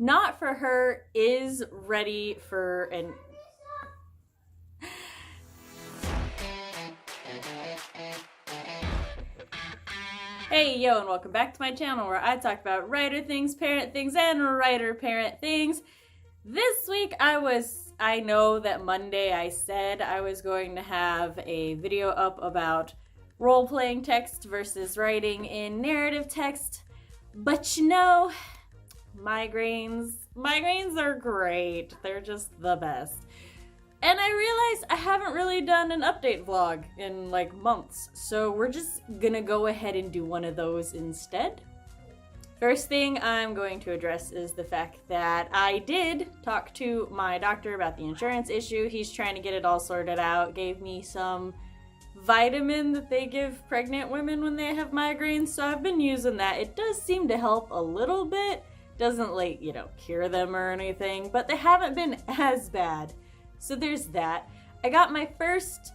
Not for her is ready for an... Hey yo, and welcome back to my channel where I talk about writer things, parent things, and writer-parent things. This week I know that Monday I said I was going to have a video up about role-playing text versus writing in narrative text, but you know, migraines are great. They're just the best. And I realized I haven't really done an update vlog in like months, so we're just gonna go ahead and do one of those instead. First thing I'm going to address is the fact that I did talk to my doctor about the insurance issue. He's trying to get it all sorted out, gave me some vitamin that they give pregnant women when they have migraines, so I've been using that. It does seem to help a little bit. Doesn't like, cure them or anything, but they haven't been as bad. So there's that. I got my first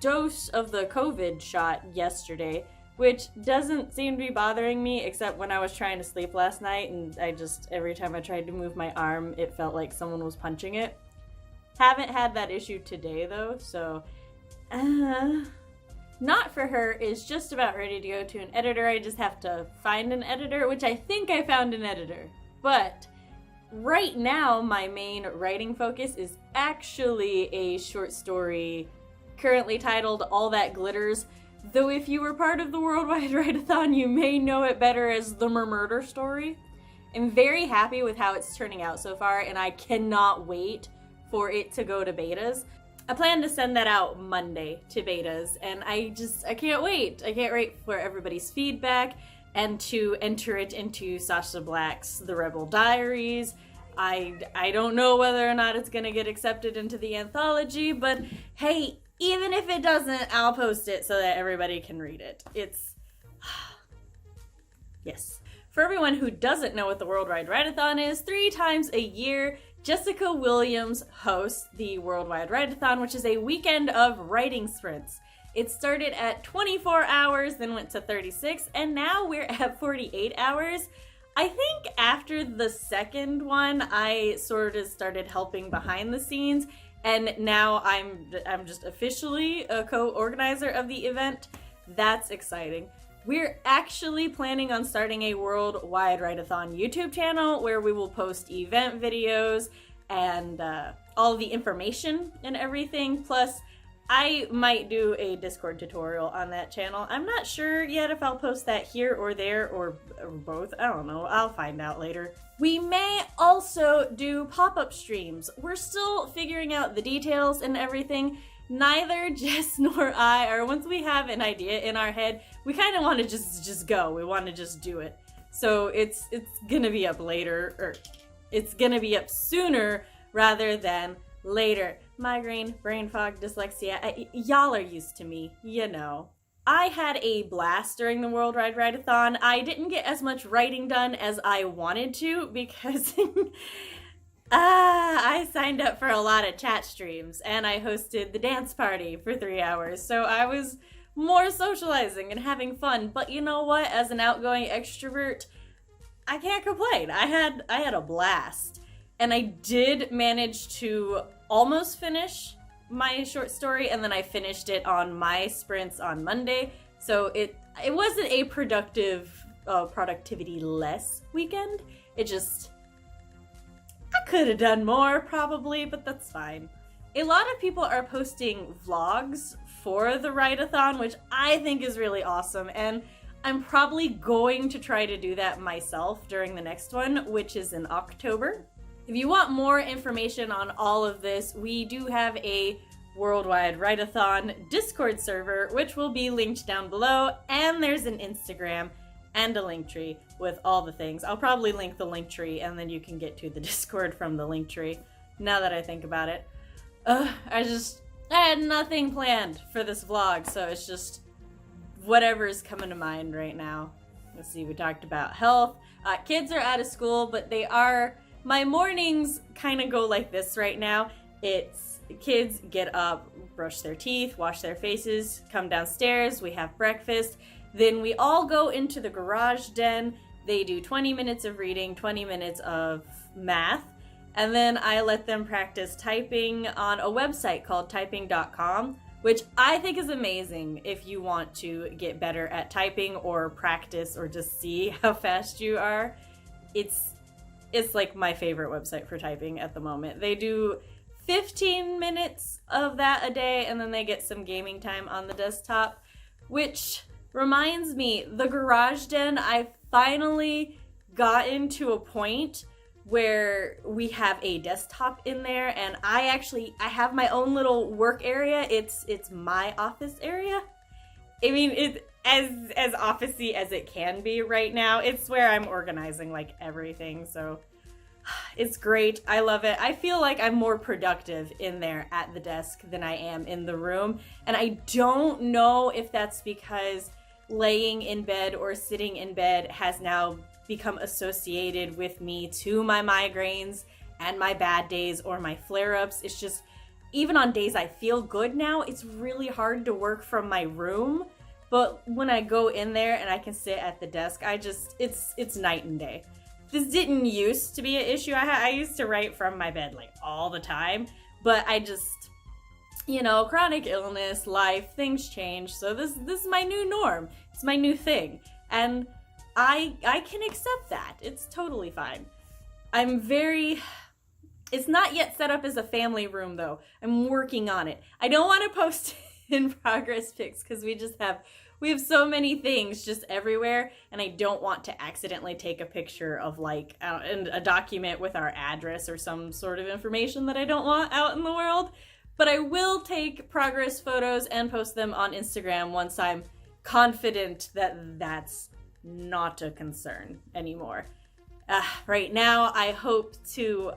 dose of the COVID shot yesterday, which doesn't seem to be bothering me except when I was trying to sleep last night and every time I tried to move my arm, it felt like someone was punching it. Haven't had that issue today though, so Not for her is just about ready to go to an editor. I just have to find an editor, which I think I found an editor. But right now, my main writing focus is actually a short story currently titled All That Glitters. Though if you were part of the Worldwide Writeathon, you may know it better as the Murder story. I'm very happy with how it's turning out so far, and I cannot wait for it to go to betas. I plan to send that out Monday to betas, and I can't wait. I can't wait for everybody's feedback and to enter it into Sasha Black's The Rebel Diaries. I don't know whether or not it's gonna get accepted into the anthology, but hey, even if it doesn't, I'll post it so that everybody can read it. Yes. For everyone who doesn't know what the Worldwide Writeathon is, 3 times a year, Jessica Williams hosts the Worldwide Writeathon, which is a weekend of writing sprints. It started at 24 hours, then went to 36, and now we're at 48 hours. I think after the second one, I sort of started helping behind the scenes, and now I'm just officially a co-organizer of the event. That's exciting. We're actually planning on starting a Worldwide Writeathon YouTube channel where we will post event videos and all the information and everything. Plus, I might do a Discord tutorial on that channel. I'm not sure yet if I'll post that here or there or both. I don't know. I'll find out later. We may also do pop-up streams. We're still figuring out the details and everything. Neither Jess nor I, or once we have an idea in our head, we kind of want to just go. We want to just do it. So it's gonna be up later, or it's gonna be up sooner rather than later. Migraine, brain fog, dyslexia, y'all are used to me, you know. I had a blast during the Worldwide Writeathon. I didn't get as much writing done as I wanted to because I signed up for a lot of chat streams and I hosted the dance party for 3 hours, so I was more socializing and having fun. But you know what? As an outgoing extrovert, I can't complain. I had a blast. And I did manage to almost finish my short story, and then I finished it on my sprints on Monday. So it wasn't a productivity-less weekend. It just, I could have done more probably, but that's fine. A lot of people are posting vlogs for the Writeathon, which I think is really awesome, and I'm probably going to try to do that myself during the next one, which is in October. If you want more information on all of this, we do have a Worldwide Writeathon Discord server, which will be linked down below, and there's an Instagram and a link tree with all the things. I'll probably link the link tree, and then you can get to the Discord from the link tree, now that I think about it. I had nothing planned for this vlog, so it's just whatever's coming to mind right now. Let's see, we talked about health. Kids are out of school, but my mornings kind of go like this right now. It's kids get up, brush their teeth, wash their faces, come downstairs, we have breakfast, then we all go into the garage den, They do 20 minutes of reading, 20 minutes of math, and then I let them practice typing on a website called typing.com, which I think is amazing if you want to get better at typing or practice or just see how fast you are. It's like my favorite website for typing at the moment. They do 15 minutes of that a day, and then they get some gaming time on the desktop, which reminds me, the garage den, I finally gotten to a point where we have a desktop in there, and I have my own little work area. It's my office area. I mean, it's as officey as it can be right now. It's where I'm organizing like everything, so it's great. I love it. I feel like I'm more productive in there at the desk than I am in the room, and I don't know if that's because laying in bed or sitting in bed has now become associated with me to my migraines and my bad days or my flare-ups. It's just, even on days I feel good now, it's really hard to work from my room. But when I go in there and I can sit at the desk, it's night and day. This didn't used to be an issue. I used to write from my bed like all the time, but I just, chronic illness, life, things change. So this is my new norm. It's my new thing. And I can accept that. It's totally fine. It's not yet set up as a family room though. I'm working on it. I don't want to post in progress pics because we have so many things just everywhere, and I don't want to accidentally take a picture of like a document with our address or some sort of information that I don't want out in the world. But I will take progress photos and post them on Instagram once I'm confident that that's not a concern anymore. Right now, I hope to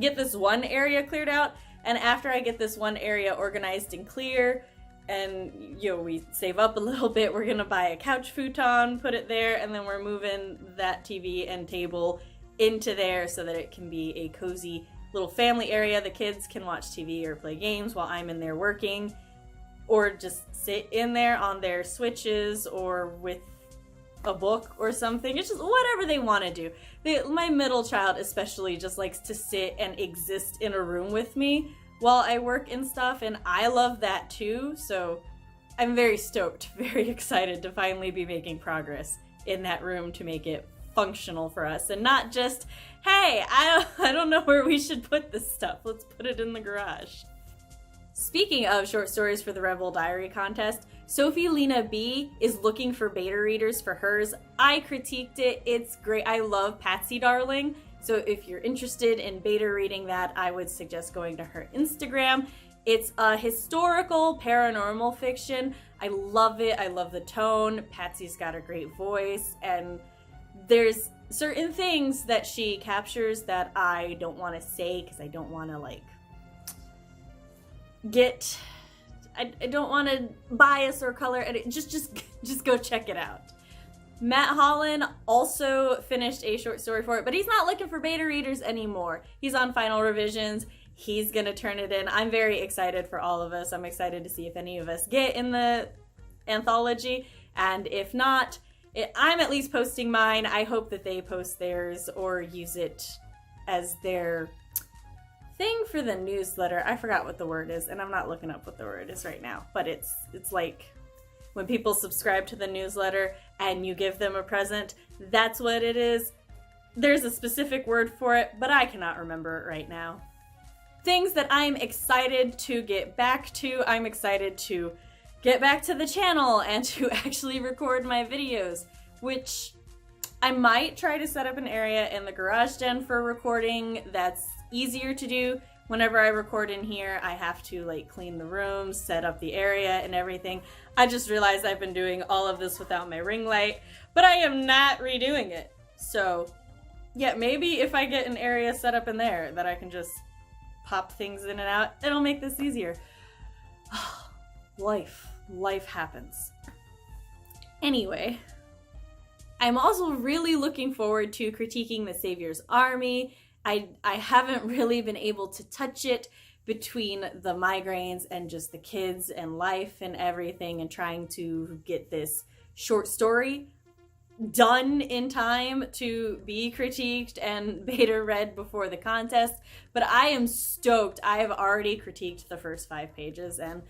get this one area cleared out, and after I get this one area organized and clear, and we save up a little bit, we're gonna buy a couch futon, put it there, and then we're moving that TV and table into there so that it can be a cozy little family area. The kids can watch TV or play games while I'm in there working, or just sit in there on their Switches or with a book or something. It's just whatever they want to do. My middle child especially just likes to sit and exist in a room with me while I work and stuff, and I love that too. So I'm very stoked, very excited to finally be making progress in that room to make it functional for us, and not just, hey, I don't know where we should put this stuff. Let's put it in the garage. Speaking of short stories for the Rebel Diary contest, Sophie Lina B is looking for beta readers for hers. I critiqued it. It's great. I love Patsy Darling. So if you're interested in beta reading that, I would suggest going to her Instagram. It's a historical paranormal fiction. I love it. I love the tone. Patsy's got a great voice, and there's certain things that she captures that I don't want to say because I don't want to I don't want to bias or color it. Just go check it out. Matt Hollon also finished a short story for it, but he's not looking for beta readers anymore. He's on final revisions. He's gonna turn it in. I'm very excited for all of us. I'm excited to see if any of us get in the anthology, and if not, I'm at least posting mine. I hope that they post theirs or use it as their thing for the newsletter. I forgot what the word is, and I'm not looking up what the word is right now, but it's like when people subscribe to the newsletter and you give them a present. That's what it is. There's a specific word for it, but I cannot remember it right now. Things that I'm excited to get back to. I'm excited to get back to the channel and to actually record my videos, which I might try to set up an area in the garage den for recording. That's easier to do. Whenever I record in here, I have to clean the rooms, set up the area and everything. I just realized I've been doing all of this without my ring light, but I am not redoing it. So yeah, maybe if I get an area set up in there that I can just pop things in and out, it'll make this easier. Life happens. Anyway, I'm also really looking forward to critiquing the Savior's Army. I haven't really been able to touch it between the migraines and just the kids and life and everything, and trying to get this short story done in time to be critiqued and beta read before the contest, but I am stoked. I have already critiqued the first 5 pages, and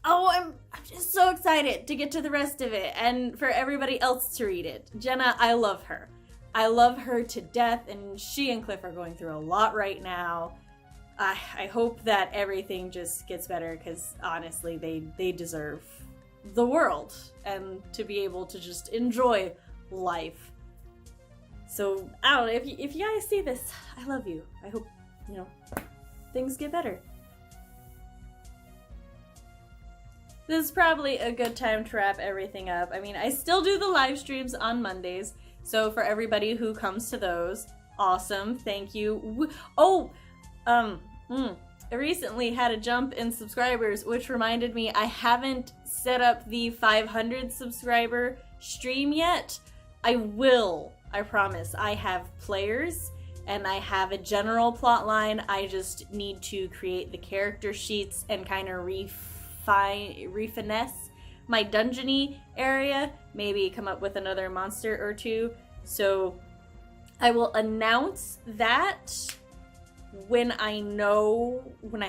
I'm just so excited to get to the rest of it and for everybody else to read it. Jenna, I love her. I love her to death, and she and Cliff are going through a lot right now. I hope that everything just gets better, because honestly, they deserve the world and to be able to just enjoy life. So I don't know, if you guys see this, I love you. I hope, things get better. This is probably a good time to wrap everything up. I mean, I still do the live streams on Mondays, so for everybody who comes to those, awesome, thank you. I recently had a jump in subscribers, which reminded me I haven't set up the 500 subscriber stream yet. I will, I promise. I have players and I have a general plot line. I just need to create the character sheets and kind of refinesse my dungeony area, maybe come up with another monster or two. So I will announce that when I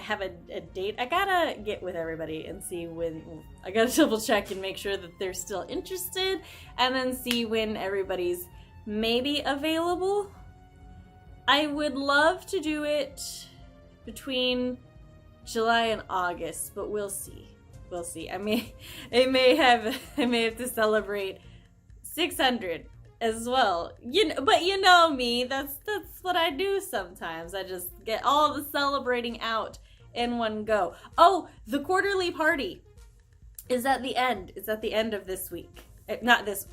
have a date. I gotta get with everybody and see when, I gotta double check and make sure that they're still interested, and then see when everybody's maybe available. I would love to do it between July and August, but we'll see. We'll see. I may have to celebrate 600 as well. But you know me, that's what I do sometimes. I just get all the celebrating out in one go. Oh, the quarterly party is at the end. It's at the end of this week. Not this.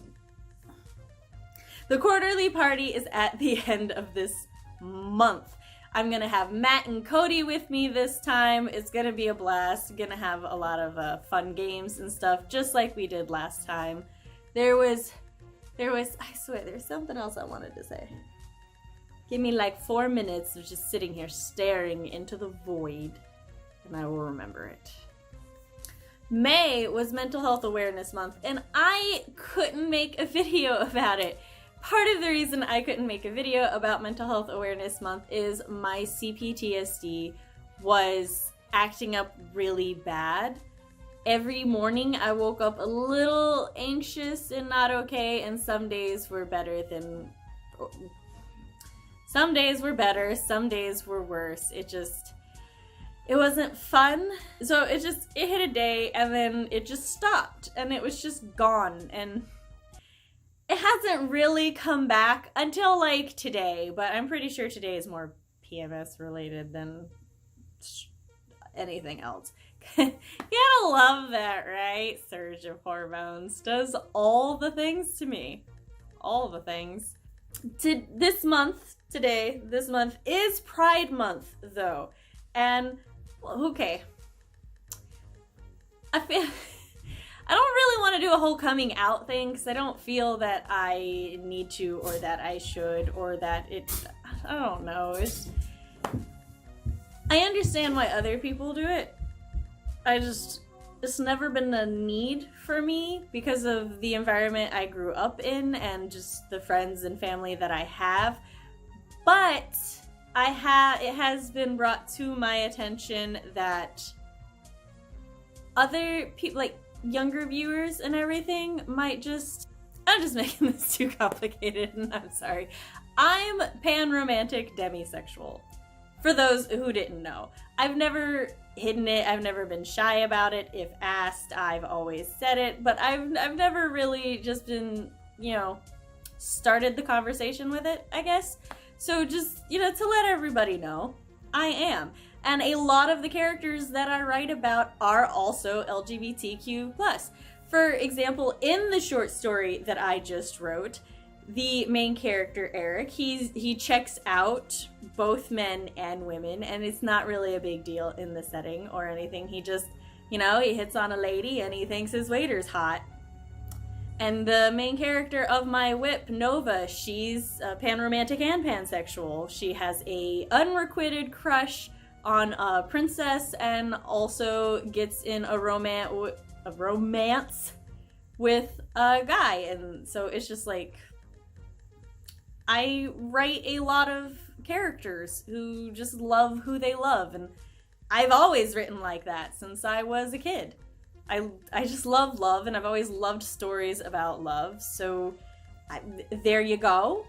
The quarterly party is at the end of this month. I'm gonna have Matt and Cody with me this time. It's gonna be a blast. Gonna have a lot of fun games and stuff, just like we did last time. There was, I swear, there's something else I wanted to say. Give me like 4 minutes of just sitting here staring into the void, and I will remember it. May was Mental Health Awareness Month, and I couldn't make a video about it. Part of the reason I couldn't make a video about Mental Health Awareness Month is my CPTSD was acting up really bad. Every morning I woke up a little anxious and not okay, and some days were better, some days were worse. It wasn't fun. So it hit a day and then it just stopped and it was just gone, and it hasn't really come back until like today, but I'm pretty sure today is more PMS related than anything else. You gotta love that, right? Surge of hormones does all the things to me. All the things. This month is Pride Month, though. And, okay. I don't really want to do a whole coming out thing, because I don't feel that I need to, or that I should, or that I don't know. I understand why other people do it. It's never been a need for me because of the environment I grew up in and just the friends and family that I have. But it has been brought to my attention that other people, like younger viewers and everything, I'm just making this too complicated, and I'm sorry. I'm Panromantic Demisexual. For those who didn't know, I've never hidden it. I've never been shy about it. If asked, I've always said it, but I've never really just been, started the conversation with it, I guess. So just, to let everybody know, I am. And a lot of the characters that I write about are also LGBTQ+. For example, in the short story that I just wrote, the main character, Eric, he checks out both men and women, and it's not really a big deal in the setting or anything. He just, he hits on a lady and he thinks his waiter's hot. And the main character of my whip, Nova, she's panromantic and pansexual. She has a unrequited crush on a princess and also gets in a romance with guy, and so it's just like I write a lot of characters who just love who they love, and I've always written like that since I was a kid. I just love love, and I've always loved stories about love, so there you go.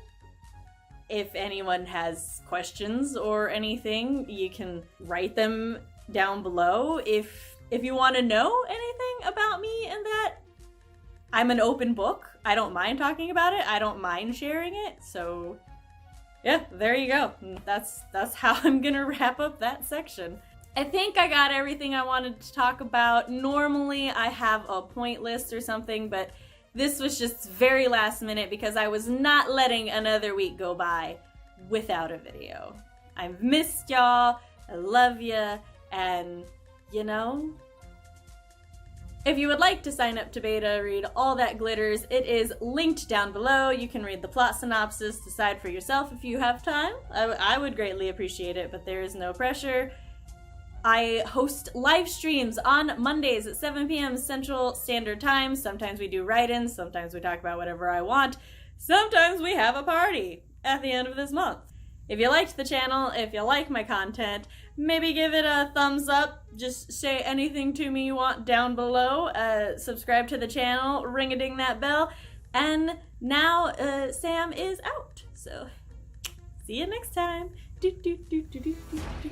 If anyone has questions or anything, you can write them down below. If you want to know anything about me and that, I'm an open book. I don't mind talking about it. I don't mind sharing it. So yeah, there you go. That's how I'm gonna wrap up that section. I think I got everything I wanted to talk about. Normally I have a point list or something, but this was just very last minute because I was not letting another week go by without a video. I've missed y'all, I love ya, and you know, if you would like to sign up to beta, read All That Glitters, it is linked down below. You can read the plot synopsis, decide for yourself if you have time. I would greatly appreciate it, but there is no pressure. I host live streams on Mondays at 7 p.m. Central Standard Time. Sometimes we do write-ins, sometimes we talk about whatever I want, sometimes we have a party at the end of this month. If you liked the channel, if you like my content, maybe give it a thumbs up, just say anything to me you want down below, subscribe to the channel, ring-a-ding that bell, and now Sam is out, so see you next time. Do, do, do, do, do, do, do.